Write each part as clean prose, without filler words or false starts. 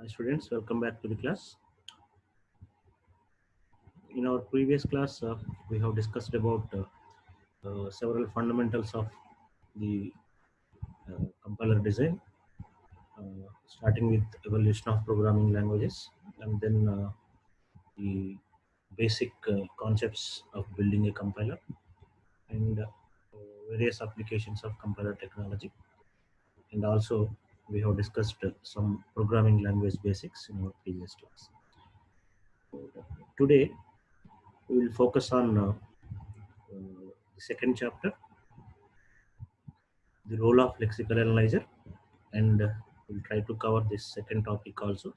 Hi students, welcome back to the class. In our previous class, we have discussed about several fundamentals of the compiler design, starting with evolution of programming languages, and then the basic concepts of building a compiler, and various applications of compiler technology. And also, we have discussed some programming language basics in our previous class. Today, we will focus on the second chapter, the role of lexical analyzer, and we'll try to cover this second topic also,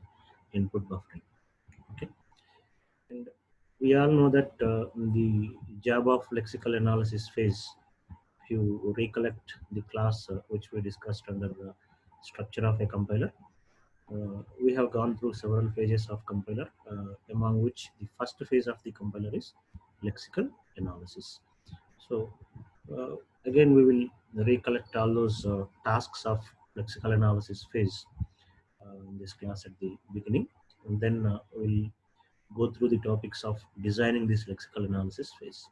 input buffering. Okay, and we all know that the job of lexical analysis phase, if you recollect the class which we discussed under the structure of a compiler, we have gone through several phases of compiler, among which the first phase of the compiler is lexical analysis. So uh, again, we will recollect all those tasks of lexical analysis phase in this class at the beginning, and then we'll go through the topics of designing this lexical analysis phase.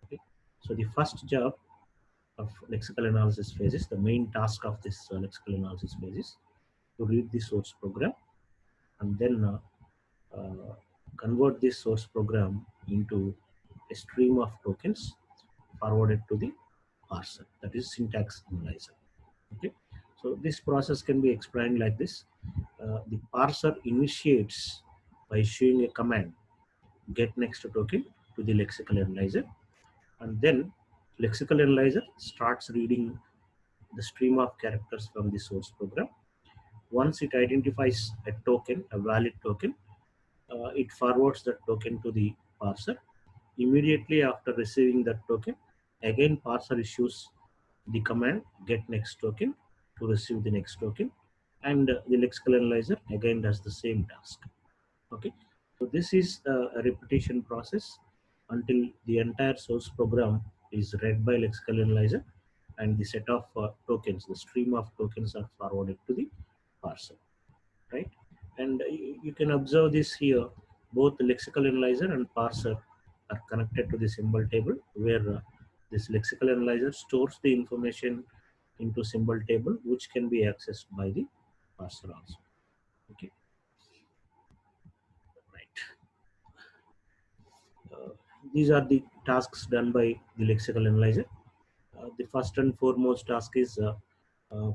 Okay, so the first job of lexical analysis phase is the main task of this lexical analysis phase is to read the source program and then uh, convert this source program into a stream of tokens forwarded to the parser, that is syntax analyzer. Okay, so this process can be explained like this. The parser initiates by issuing a command get next token to the lexical analyzer, and then lexical analyzer starts reading the stream of characters from the source program. Once it identifies a token, a valid token, it forwards that token to the parser. Immediately after receiving that token, again parser issues the command get next token to receive the next token, and the lexical analyzer again does the same task. Okay, so this is a repetition process until the entire source program is read by lexical analyzer and the set of tokens, the stream of tokens are forwarded to the parser, right? And you can observe this here. Both the lexical analyzer and parser are connected to the symbol table, where this lexical analyzer stores the information into symbol table, which can be accessed by the parser also. Okay, right. Uh, these are the tasks done by the lexical analyzer. The first and foremost task is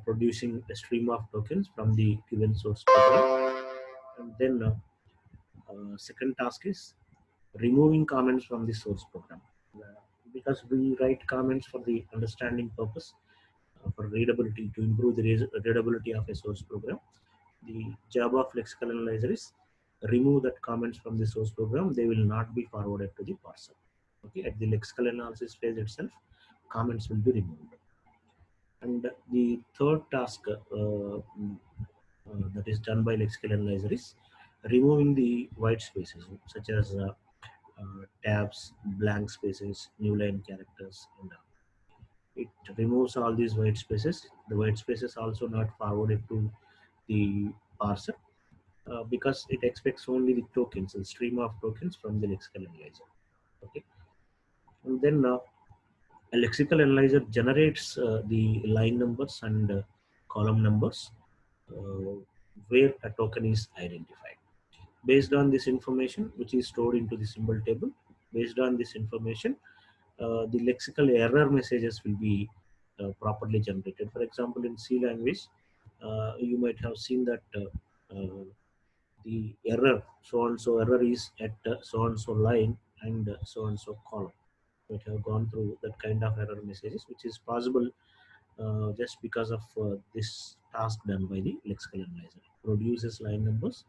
producing a stream of tokens from the given source program, and then second task is removing comments from the source program. Because we write comments for the understanding purpose, for readability, to improve the readability of a source program. The job of lexical analyzer is remove that comments from the source program. They will not be forwarded to the parser. Okay, at the lexical analysis phase itself, comments will be removed. And the third task that is done by lexical analyzer is removing the white spaces, such as tabs, blank spaces, new line characters, and it removes all these white spaces. The white spaces also not forwarded to the parser because it expects only the tokens, the stream of tokens from the lexical analyzer. Okay, and then a lexical analyzer generates the line numbers and column numbers uh, where a token is identified. Based on this information, which is stored into the symbol table, based on this information, the lexical error messages will be properly generated. For example, in C language, you might have seen that the error, so and so error is at so and so line and so and so column. We have gone through that kind of error messages, which is possible just because of this task done by the lexical analyzer. It produces line numbers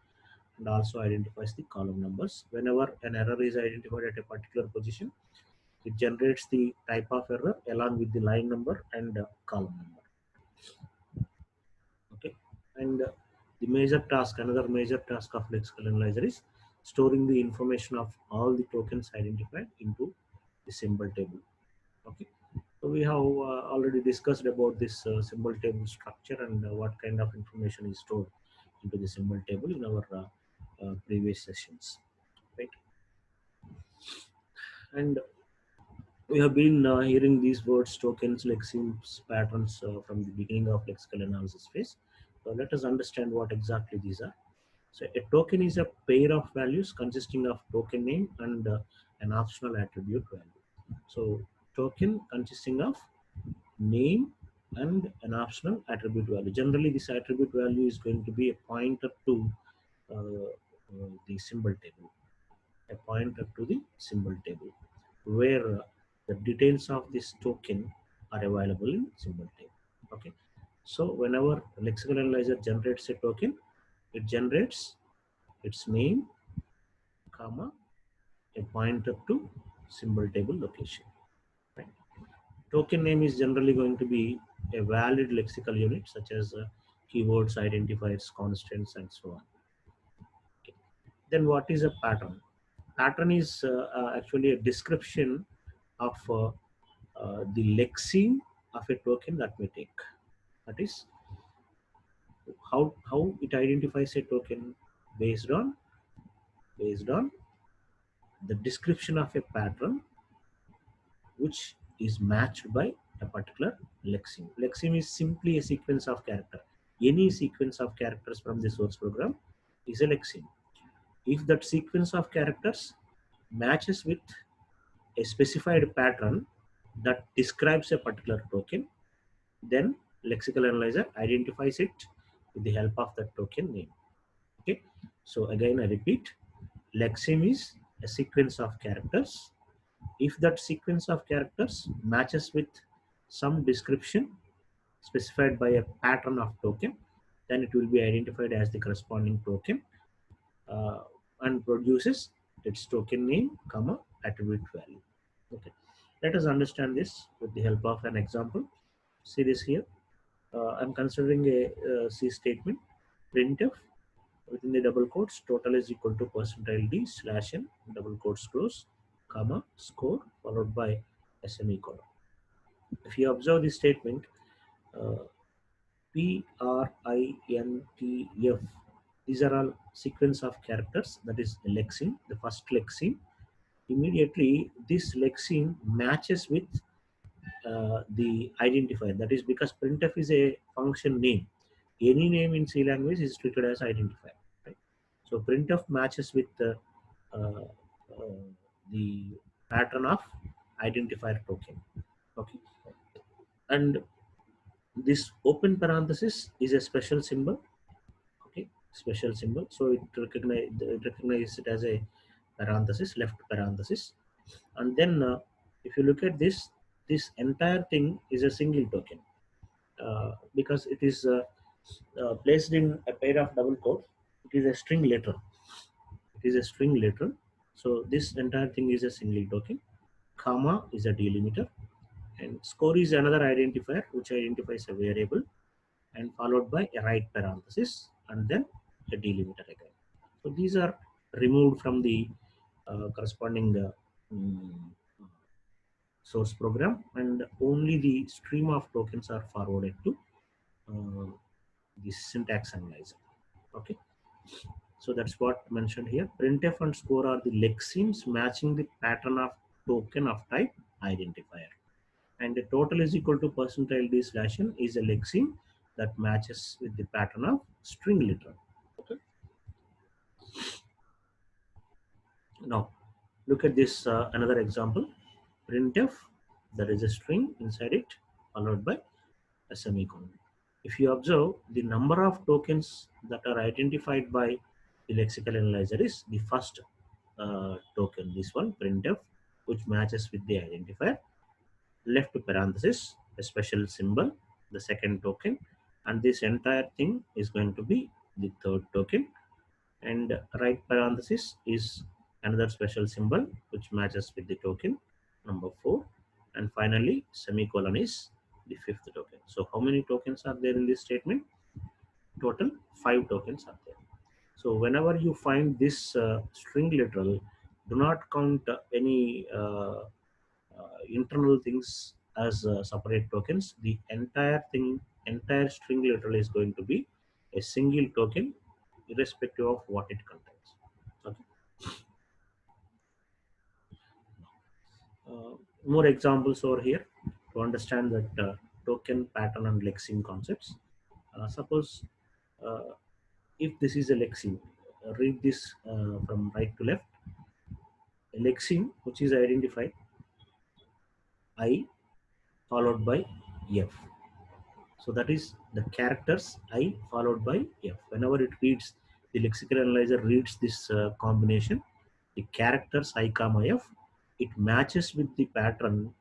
and also identifies the column numbers. Whenever an error is identified at a particular position, it generates the type of error along with the line number and column number. Okay, and the major task, another major task of lexical analyzer is storing the information of all the tokens identified into the symbol table. Okay, so we have already discussed about this symbol table structure and what kind of information is stored into the symbol table in our previous sessions, right? And we have been hearing these words, tokens, lexemes, patterns from the beginning of lexical analysis phase. So let us understand what exactly these are. So a token is a pair of values consisting of token name and an optional attribute value. So token consisting of name and an optional attribute value. Generally, this attribute value is going to be a pointer to the symbol table, a pointer to the symbol table, where the details of this token are available in symbol table. Okay, so whenever lexical analyzer generates a token, it generates its name, comma, a pointer to symbol table location. Right? Token name is generally going to be a valid lexical unit such as keywords, identifiers, constants, and so on. Okay. Then what is a pattern? Pattern is actually a description of the lexeme of a token that we take. That is how it identifies a token based on the description of a pattern which is matched by a particular lexeme. Lexeme is simply a sequence of character. Any sequence of characters from the source program is a lexeme. If that sequence of characters matches with a specified pattern that describes a particular token, then lexical analyzer identifies it with the help of the token name. Okay, so again I repeat, lexeme is a sequence of characters. If that sequence of characters matches with some description specified by a pattern of token, then it will be identified as the corresponding token uh, and produces its token name, comma, attribute value. Okay, let us understand this with the help of an example. See this here. I'm considering a C statement, printf within the double quotes, total is equal to percentile d slash n double quotes close, comma, score followed by a semicolon. If you observe this statement, uh, PRINTF, these are all sequence of characters, that is the lexeme, the first lexeme. Immediately, this lexeme matches with the identifier. That is because printf is a function name. Any name in C language is treated as identifier. Right? So printf matches with uh, the pattern of identifier token. Okay, and this open parenthesis is a special symbol. Okay, special symbol. So it recognizes it as a parenthesis, left parenthesis, and then if you look at this, this entire thing is a single token because it is placed in a pair of double quotes. It is a string letter. It is a string letter. So this entire thing is a single token. Comma is a delimiter, and score is another identifier which identifies a variable, and followed by a right parenthesis and then a delimiter again. So these are removed from the corresponding source program, and only the stream of tokens are forwarded to uh, the syntax analyzer. Okay, so that's what mentioned here. Printf and score are the lexemes matching the pattern of token of type identifier, and the total is equal to percentile d slash n is a lexeme that matches with the pattern of string literal. Okay, now look at this another example. Printf, there is a string inside it followed by a semicolon. If you observe, the number of tokens that are identified by the lexical analyzer is the first token, this one, printf, which matches with the identifier, left parenthesis, a special symbol, the second token, and this entire thing is going to be the third token, and right parenthesis is another special symbol which matches with the token number 4, and finally semicolon is the fifth token. So how many tokens are there in this statement? Total 5 tokens are there. So whenever you find this string literal, do not count any internal things as separate tokens. The entire thing, entire string literal is going to be a single token irrespective of what it contains. Okay. More examples over here to understand that token, pattern, and lexeme concepts. Suppose uh, if this is a lexeme, read this from right to left. A lexeme which is identified I followed by F. So that is the characters I followed by F. Whenever it reads, the lexical analyzer reads this combination, the characters I comma F, it matches with the pattern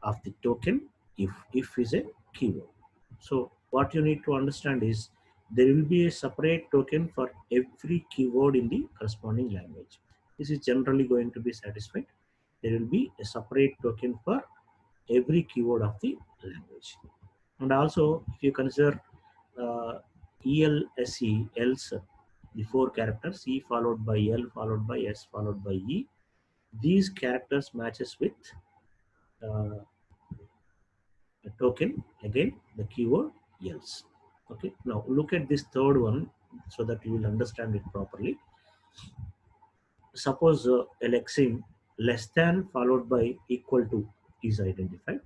of the token if is a keyword. So what you need to understand is there will be a separate token for every keyword in the corresponding language. This is generally going to be satisfied. There will be a separate token for every keyword of the language. And also, if you consider ELSE, else, the four characters E followed by L followed by S followed by E, these characters matches with uh, a token, again the keyword else. Okay, now look at this third one so that you will understand it properly. Suppose a lexeme less than followed by equal to is identified,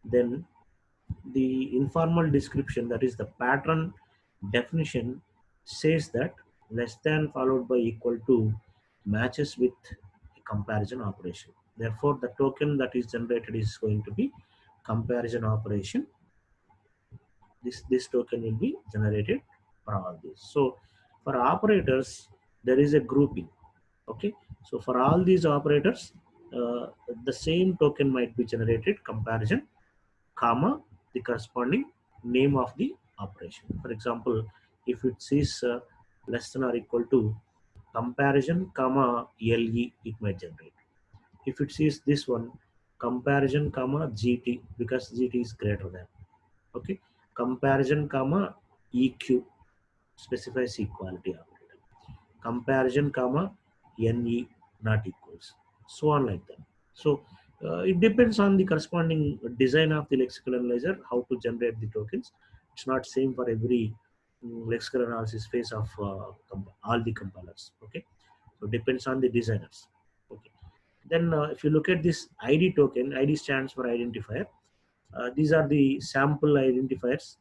then the informal description, that is the pattern definition, says that less than followed by equal to matches with a comparison operation. Therefore the token that is generated is going to be comparison operation. This token will be generated for all these. So for operators there is a grouping. Okay, so for all these operators uh, the same token might be generated, comparison comma the corresponding name of the operation. For example, if it says less than or equal to comparison comma le, it might generate. If it says this one, comparison comma gt, because gt is greater than. Okay, comparison comma eq specifies equality operator, comparison comma ne not equals, so on like that. So it depends on the corresponding design of the lexical analyzer how to generate the tokens. It's not same for every lexical analysis phase of all the compilers. Okay, so depends on the designers. Okay, then if you look at this id token, id stands for identifier. These are the sample identifiers.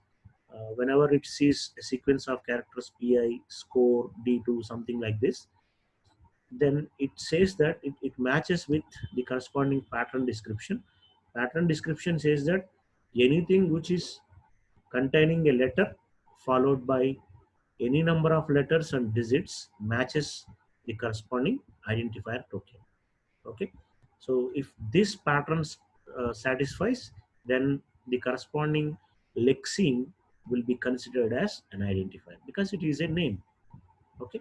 Whenever it sees a sequence of characters pi, score, d2, something like this, then it says that it matches with the corresponding pattern description. Pattern description says that anything which is containing a letter followed by any number of letters and digits matches the corresponding identifier token. Okay, so if this pattern satisfies, then the corresponding lexeme will be considered as an identifier because it is a name. Okay,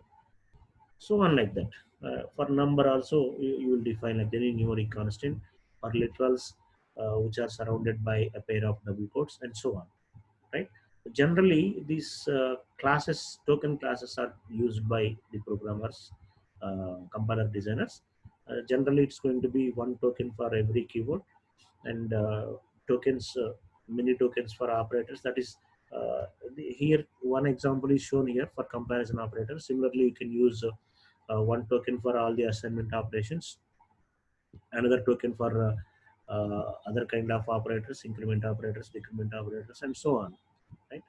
so on like that. For number also you will define like any numeric constant or literals which are surrounded by a pair of double quotes and so on, right? Generally these classes, token classes, are used by the programmers, compiler designers. Generally it's going to be one token for every keyword, and tokens, many tokens for operators. That is here one example is shown here for comparison operators. Similarly you can use one token for all the assignment operations, another token for other kind of operators, increment operators, decrement operators, and so on, right?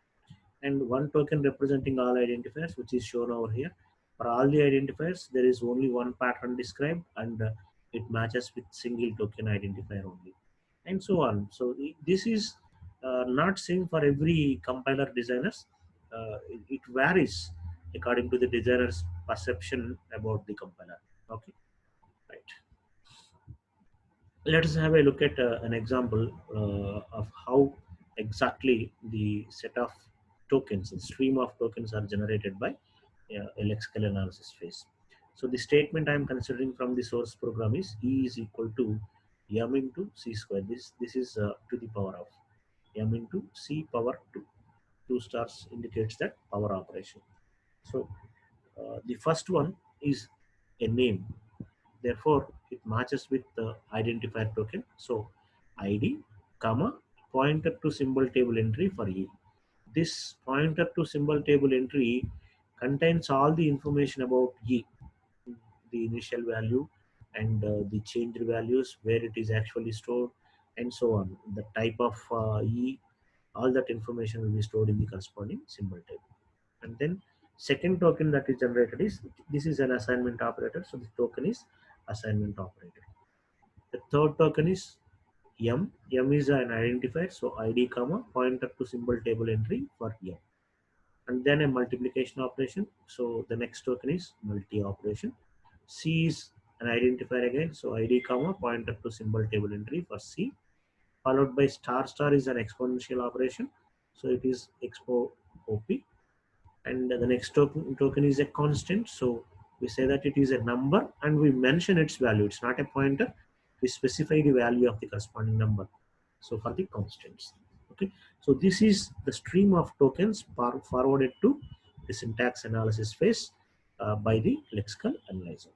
And one token representing all identifiers, which is shown over here. For all the identifiers there is only one pattern described, and it matches with single token identifier only, and so on. So this is not same for every compiler designers. It varies according to the designer's perception about the compiler. Okay, right. Let us have a look at an example of how exactly the set of tokens, the stream of tokens, are generated by a lexical analysis phase. So the statement I am considering from the source program is E is equal to m into c square. This is to the power of m into c power 2. 2 stars indicates that power operation. So the first one is a name, therefore it matches with the identifier token. So id comma pointer to symbol table entry for e. This pointer to symbol table entry contains all the information about E, the initial value and the changed values, where it is actually stored, and so on. The type of E, all that information will be stored in the corresponding symbol table. And then second token that is generated is, this is an assignment operator, so the token is assignment operator. The third token is M. M is an identifier, so ID comma pointer to symbol table entry for M. And then a multiplication operation, so the next token is multi operation. C is an identifier again, so ID comma pointer to symbol table entry for C, followed by star star is an exponential operation, so it is expo op. And the next token is a constant, so we say that it is a number and we mention its value. It's not a pointer, we specify the value of the corresponding number, so for the constants. Okay, so this is the stream of tokens forwarded to the syntax analysis phase by the lexical analyzer.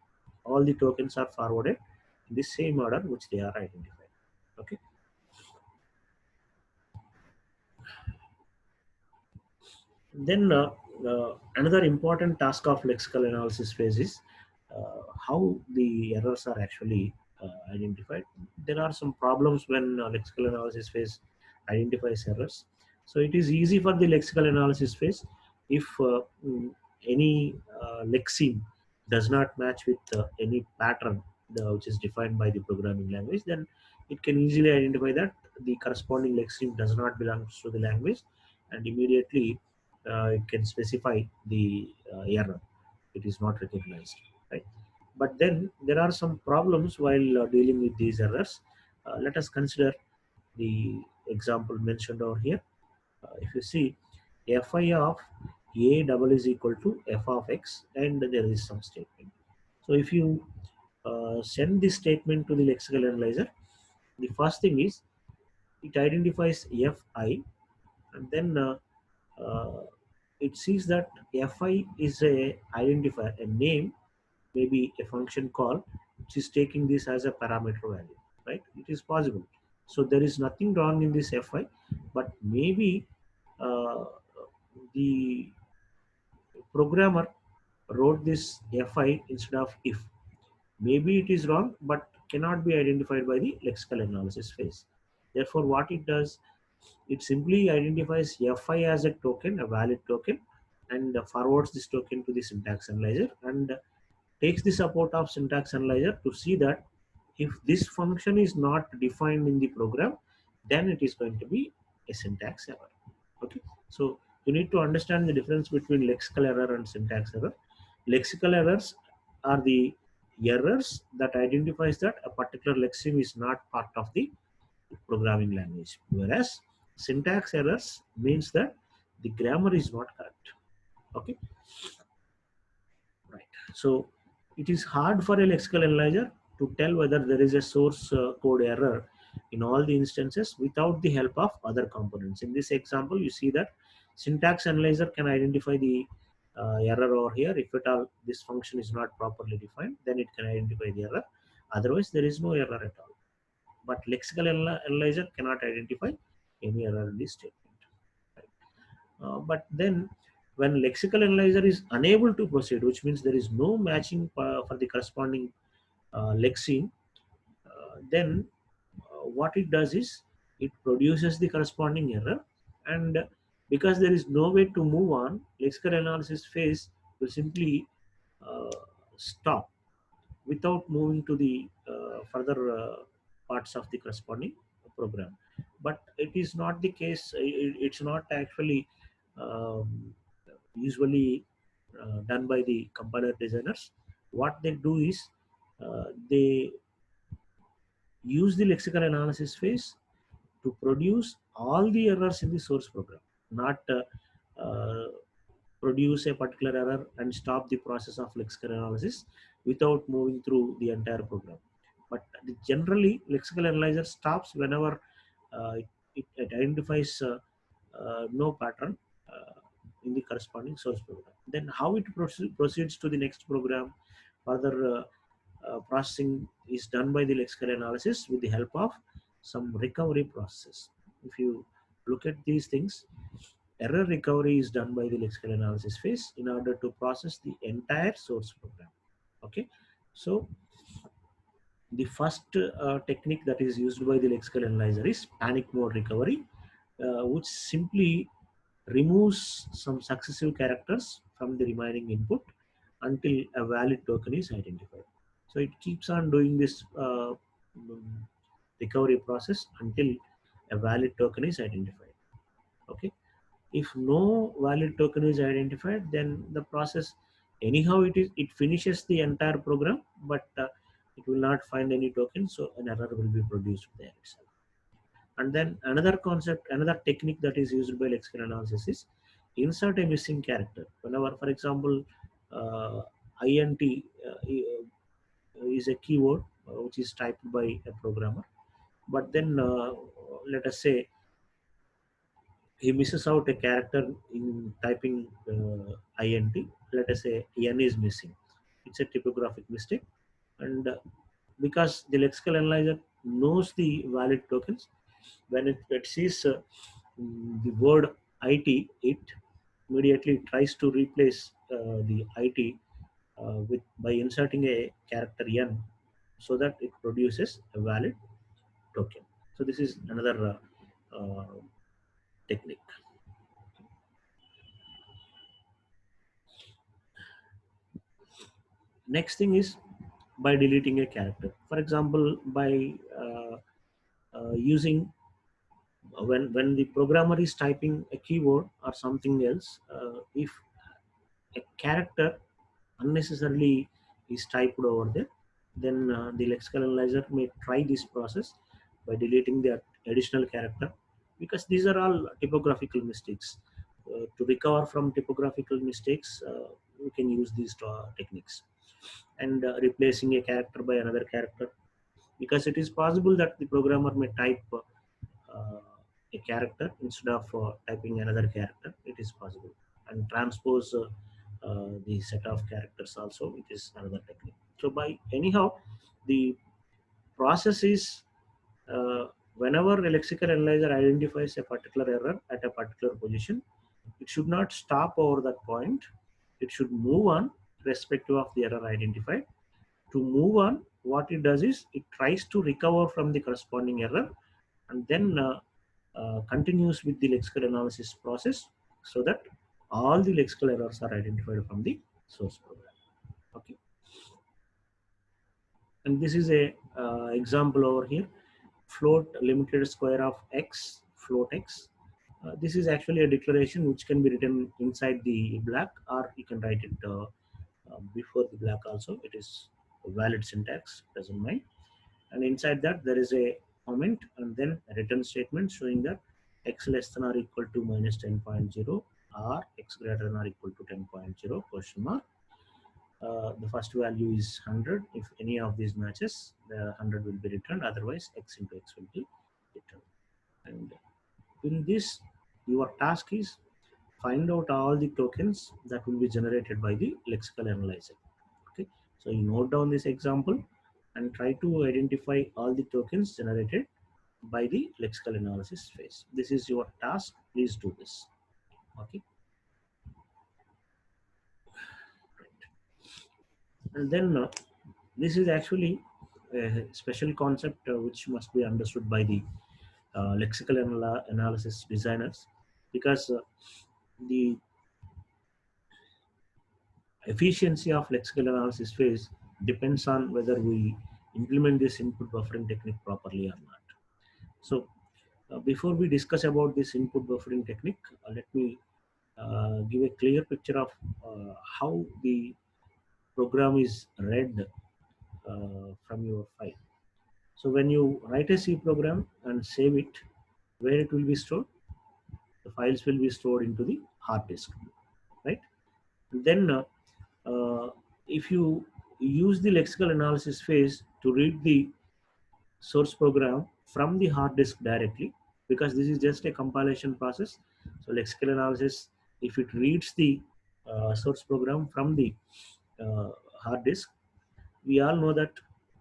All the tokens are forwarded in the same order which they are identified. Okay, then another important task of lexical analysis phase is how the errors are actually identified. There are some problems when lexical analysis phase identifies errors. So it is easy for the lexical analysis phase if any lexeme does not match with any pattern which is defined by the programming language, then it can easily identify that the corresponding lexeme does not belong to the language, and immediately it can specify the error. It is not recognized, right? But then there are some problems while dealing with these errors. Let us consider the example mentioned over here. If you see, fi of a double is equal to f of x, and there is some statement. So if you send this statement to the lexical analyzer, the first thing is it identifies fi, and then uh, it sees that fi is a identifier, a name, maybe a function call, which is taking this as a parameter value, right? It is possible. So there is nothing wrong in this fi, but maybe uh, the programmer wrote this fi instead of if. Maybe it is wrong, but cannot be identified by the lexical analysis phase. Therefore, what it does, it simply identifies fi as a token, a valid token, and forwards this token to the syntax analyzer, and takes the support of syntax analyzer to see that if this function is not defined in the program, then it is going to be a syntax error. Okay, so you need to understand the difference between lexical error and syntax error. Lexical errors are the errors that identifies that a particular lexeme is not part of the programming language, whereas syntax errors means that the grammar is not correct. Okay, right. So it is hard for a lexical analyzer to tell whether there is a source code error in all the instances without the help of other components. In this example, you see that syntax analyzer can identify the error over here. If at all this function is not properly defined, then it can identify the error. Otherwise, there is no error at all. But lexical analyzer cannot identify any error in this statement. Right? But then when lexical analyzer is unable to proceed, which means there is no matching for the corresponding lexeme, then what it does is it produces the corresponding error, and because there is no way to move on, lexical analysis phase will simply uh, stop without moving to the further parts of the corresponding program. But it is not the case. It's not actually um, usually done by the compiler designers. What they do is they use the lexical analysis phase to produce all the errors in the source program, not uh, produce a particular error and stop the process of lexical analysis without moving through the entire program. But generally, lexical analyzer stops whenever it identifies no pattern in the corresponding source program. Then how it proceeds to the next program, further processing is done by the lexical analysis with the help of some recovery processes. If you look at these things, error recovery is done by the lexical analysis phase in order to process the entire source program. Okay, so the first technique that is used by the lexical analyzer is panic mode recovery, which simply removes some successive characters from the remaining input until a valid token is identified. So it keeps on doing this recovery process until a valid token is identified. Okay, if no valid token is identified, then the process anyhow it finishes the entire program, but it will not find any token, so an error will be produced there itself. And then another concept, another technique that is used by lexical analysis is insert a missing character. Whenever, for example, int is a keyword which is typed by a programmer, but then let us say he misses out a character in typing int. Let us say n is missing. It's a typographic mistake, and because the lexical analyzer knows the valid tokens, when it sees the word it, it immediately tries to replace the it with by inserting a character n, so that it produces a valid token. So this is another technique. Next thing is by deleting a character. For example, by using when the programmer is typing a keyword or something else, if a character unnecessarily is typed over there, then the lexical analyzer may try this process by deleting the additional character, because these are all typographical mistakes. To recover from typographical mistakes, we can use these techniques, and replacing a character by another character, because it is possible that the programmer may type a character instead of typing another character. It is possible, and transpose the set of characters also, which is another technique. So by anyhow, the process is whenever a lexical analyzer identifies a particular error at a particular position, it should not stop over that point. It should move on irrespective of the error identified. To move on, what it does is it tries to recover from the corresponding error, and then continues with the lexical analysis process, so that all the lexical errors are identified from the source program. Okay, and this is a example over here: float limited square of x, float x. This is actually a declaration which can be written inside the black, or you can write it before the black also. It is a valid syntax, doesn't mind. And inside that there is a comment and then a return statement showing that x less than or equal to minus 10.0 or x greater than or equal to 10.0 question mark. The first value is 100. If any of these matches, the 100 will be returned, otherwise x into x will be returned. And in this, your task is find out all the tokens that will be generated by the lexical analyzer. Okay, so you note down this example and try to identify all the tokens generated by the lexical analysis phase. This is your task. Please do this. Okay. And then this is actually a special concept which must be understood by the lexical analysis designers, because the efficiency of lexical analysis phase depends on whether we implement this input buffering technique properly or not. So before we discuss about this input buffering technique, let me give a clear picture of how the program is read from your file. So when you write a C program and save it, where it will be stored? The files will be stored into the hard disk, right? And then if you use the lexical analysis phase to read the source program from the hard disk directly, because this is just a compilation process. So lexical analysis, if it reads the source program from the uh, hard disk, we all know that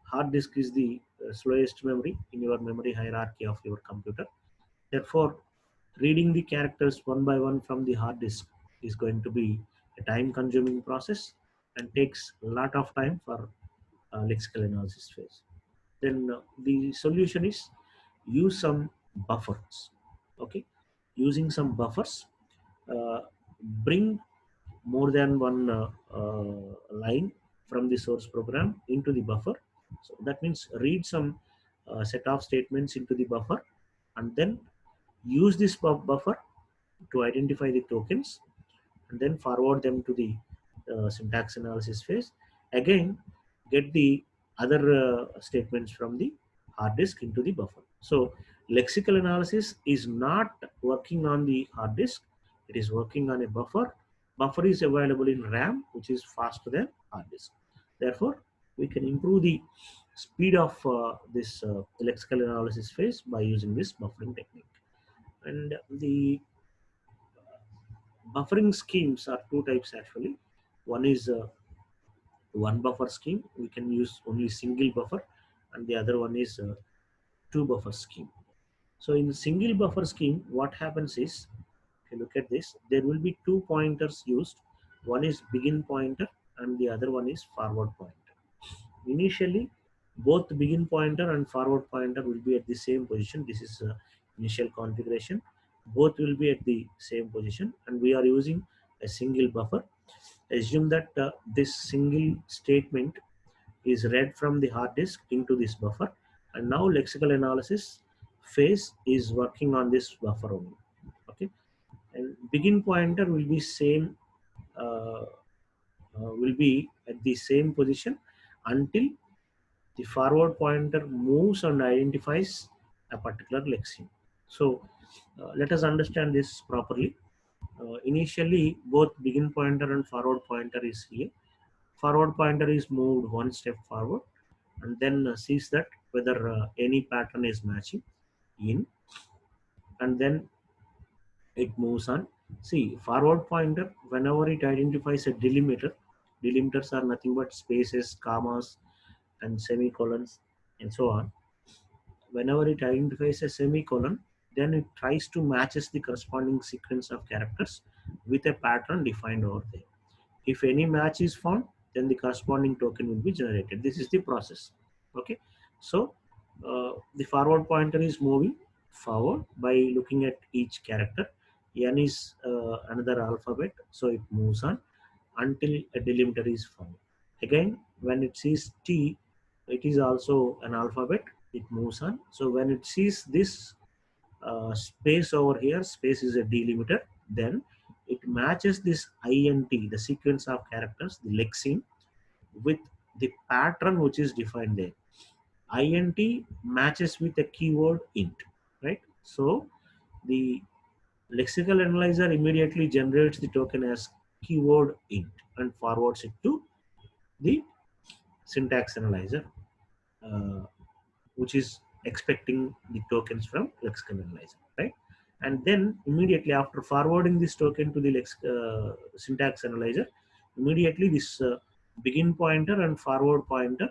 hard disk is the slowest memory in your memory hierarchy of your computer. Therefore, reading the characters one by one from the hard disk is going to be a time consuming process and takes a lot of time for lexical analysis phase. Then the solution is use some buffers. Okay, using some buffers, uh, bring more than one line from the source program into the buffer. So that means read some set of statements into the buffer and then use this buffer to identify the tokens and then forward them to the syntax analysis phase. Again, get the other statements from the hard disk into the buffer. So lexical analysis is not working on the hard disk, it is working on a buffer. Buffer is available in RAM, which is faster than hard disk. Therefore, we can improve the speed of this lexical analysis phase by using this buffering technique. And the buffering schemes are two types actually. One is one buffer scheme. We can use only single buffer, and the other one is two buffer scheme. So in the single buffer scheme, what happens is, if you look at this, there will be two pointers used. One is begin pointer, and the other one is forward pointer. Initially, both begin pointer and forward pointer will be at the same position. This is initial configuration. Both will be at the same position, and we are using a single buffer. Assume that this single statement is read from the hard disk into this buffer, and now lexical analysis phase is working on this buffer only. Okay, and begin pointer will be same, will be at the same position until the forward pointer moves and identifies a particular lexeme. So let us understand this properly. Initially, both begin pointer and forward pointer is here. Forward pointer is moved one step forward and then sees that whether any pattern is matching in, and then it moves on. See, forward pointer, whenever it identifies a delimiter, delimiters are nothing but spaces, commas, and semicolons, and so on. Whenever it identifies a semicolon, then it tries to matches the corresponding sequence of characters with a pattern defined over there. If any match is found, then the corresponding token will be generated. This is the process. Okay, so the forward pointer is moving forward by looking at each character. N is another alphabet, so it moves on until a delimiter is found. Again, when it sees T, it is also an alphabet, it moves on. So when it sees this space over here, space is a delimiter, then it matches this int, the sequence of characters, the lexeme, with the pattern which is defined there. Int matches with a keyword int, right? So the lexical analyzer immediately generates the token as keyword int and forwards it to the syntax analyzer, uh, which is expecting the tokens from lexical analyzer, right? And then immediately after forwarding this token to the syntax analyzer, immediately this begin pointer and forward pointer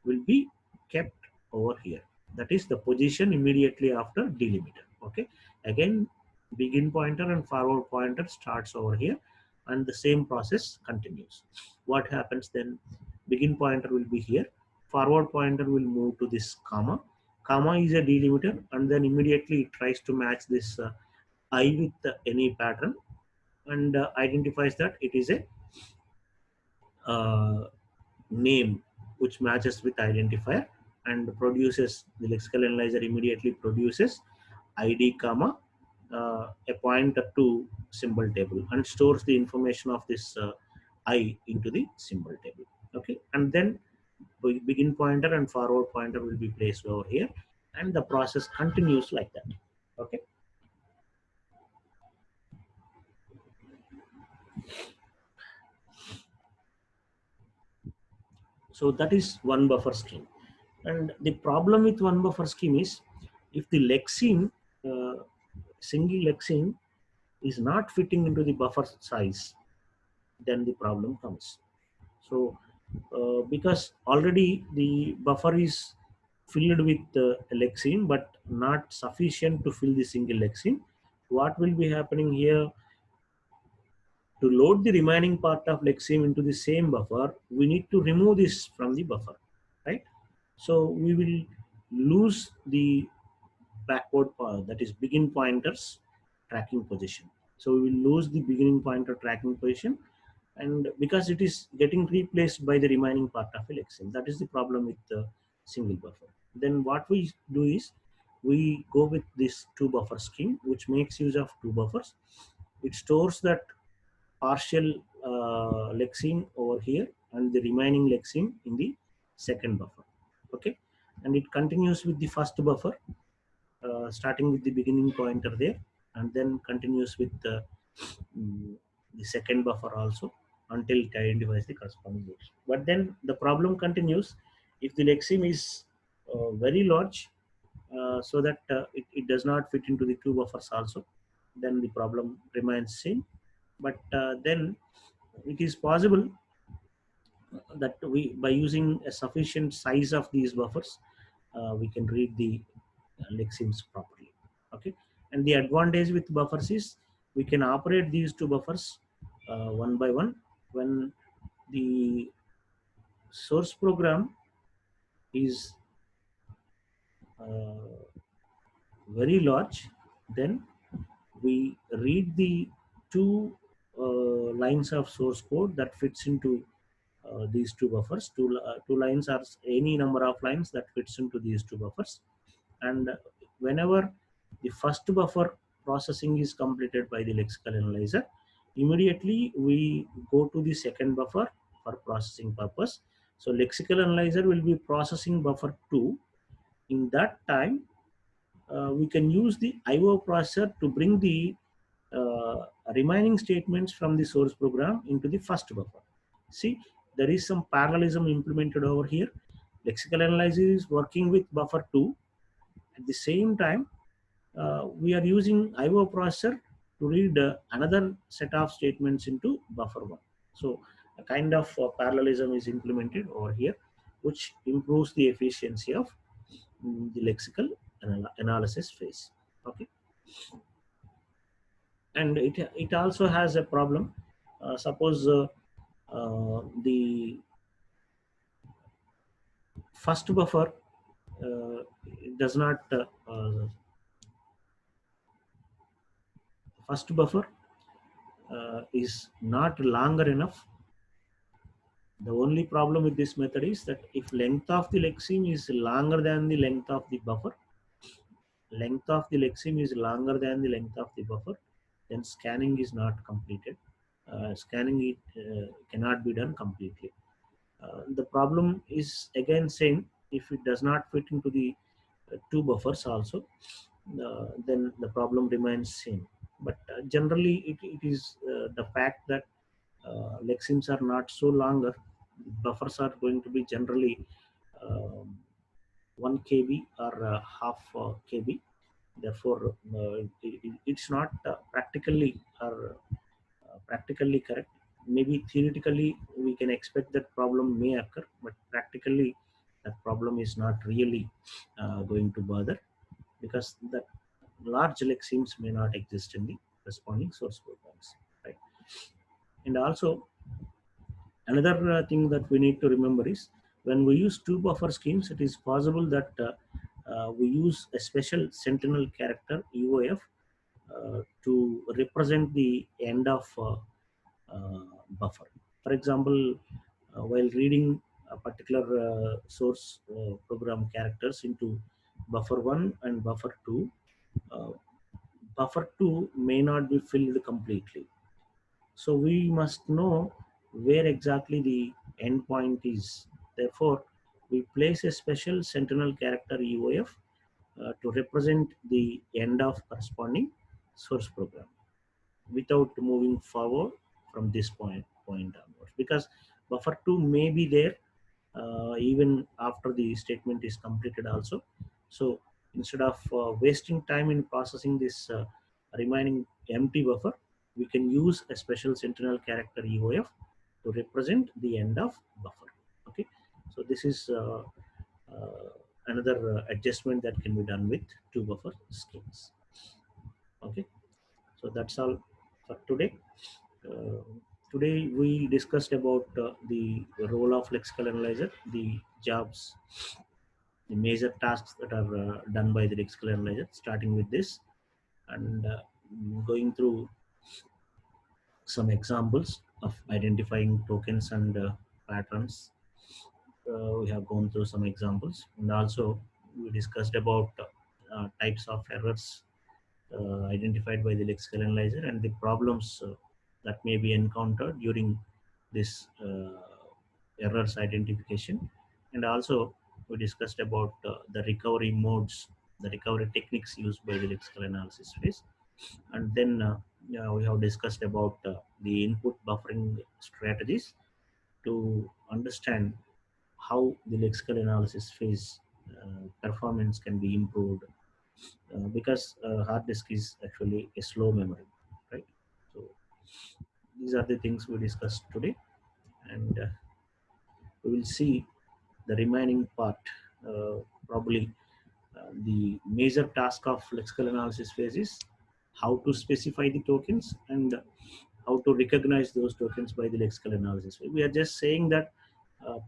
will be kept over here. That is the position immediately after delimiter. Okay. Again, begin pointer and forward pointer starts over here, and the same process continues. What happens then? Begin pointer will be here. Forward pointer will move to this comma. Comma is a delimiter, and then immediately it tries to match this I with any pattern and identifies that it is a name which matches with identifier, and produces, the lexical analyzer immediately produces id comma a pointer to symbol table and stores the information of this I into the symbol table. Okay, and then begin pointer and forward pointer will be placed over here, and the process continues like that. Okay, so that is one buffer scheme. And the problem with one buffer scheme is, if the lexeme, uh, single lexeme is not fitting into the buffer size, then the problem comes. So because already the buffer is filled with lexeme but not sufficient to fill the single lexeme, what will be happening here? To load the remaining part of lexeme into the same buffer, we need to remove this from the buffer, right? So we will lose the backward that is begin pointers tracking position. So we will lose the beginning pointer tracking position, and because it is getting replaced by the remaining part of a lexeme. That is the problem with the single buffer. Then what we do is we go with this two buffer scheme, which makes use of two buffers. It stores that partial lexeme over here and the remaining lexeme in the second buffer. Okay, and it continues with the first buffer, starting with the beginning pointer there, and then continues with mm, the second buffer also until it identifies the corresponding bits. But then the problem continues if the lexeme is very large, so that it does not fit into the two buffers also, then the problem remains same. But then it is possible that we, by using a sufficient size of these buffers, we can read the lexemes properly. Okay, and the advantage with buffers is we can operate these two buffers one by one. When the source program is uh, very large, then we read the two lines of source code that fits into these two buffers. Two lines are any number of lines that fits into these two buffers. And whenever the first buffer processing is completed by the lexical analyzer, immediately we go to the second buffer for processing purpose. So lexical analyzer will be processing buffer 2. In that time, we can use the IO processor to bring the remaining statements from the source program into the first buffer. See, there is some parallelism implemented over here. Lexical analyzer is working with buffer 2. At the same time, we are using IO processor to read another set of statements into buffer 1. So a kind of parallelism is implemented over here, which improves the efficiency of the lexical analysis phase. Okay, and it also has a problem. Suppose the first buffer does not first buffer is not longer enough. The only problem with this method is that if length of the lexeme is longer than the length of the buffer, length of the lexeme is longer than the length of the buffer, then scanning is not completed. Scanning it cannot be done completely. The problem is again same. If it does not fit into the two buffers also, then the problem remains same. But generally, it is the fact that lexemes are not so longer. Buffers are going to be generally um, 1 kb or half kb. Therefore, it's not practically correct. Maybe theoretically we can expect that problem may occur, but practically that problem is not really going to bother, because that large lexemes may not exist in the corresponding source programs, right? And also another thing that we need to remember is when we use two buffer schemes, it is possible that we use a special sentinel character EOF to represent the end of buffer. For example, while reading a particular source program characters into buffer 1 and buffer 2, uh, buffer 2 may not be filled completely. So we must know where exactly the endpoint is. Therefore, we place a special sentinel character EOF to represent the end of corresponding source program without moving forward from this point onwards, because buffer 2 may be there even after the statement is completed also. So instead of wasting time in processing this remaining empty buffer, we can use a special sentinel character EOF to represent the end of buffer. Okay, so this is another adjustment that can be done with two buffer schemes. Okay. So that's all for today. Uh, Today we discussed about the role of lexical analyzer, the jobs, the major tasks that are done by the lexical analyzer, starting with this and going through some examples of identifying tokens and patterns. We have gone through some examples, and also we discussed about types of errors identified by the lexical analyzer and the problems that may be encountered during this errors identification. And also we discussed about the recovery modes, the recovery techniques used by the lexical analysis phase. And then yeah, we have discussed about the input buffering strategies to understand how the lexical analysis phase performance can be improved, because hard disk is actually a slow memory, right? So these are the things we discussed today, and we will see the remaining part. Probably the major task of lexical analysis phase is how to specify the tokens and how to recognize those tokens by the lexical analysis. We are just saying that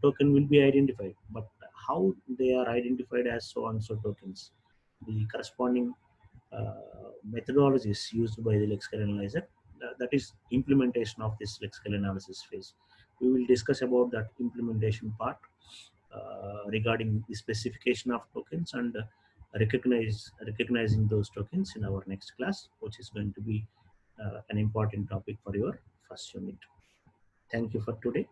token will be identified, but how they are identified as so and so tokens, the corresponding methodologies used by the lexical analyzer, that is implementation of this lexical analysis phase. We will discuss about that implementation part regarding the specification of tokens and recognizing those tokens in our next class, which is going to be an important topic for your first unit. Thank you for today.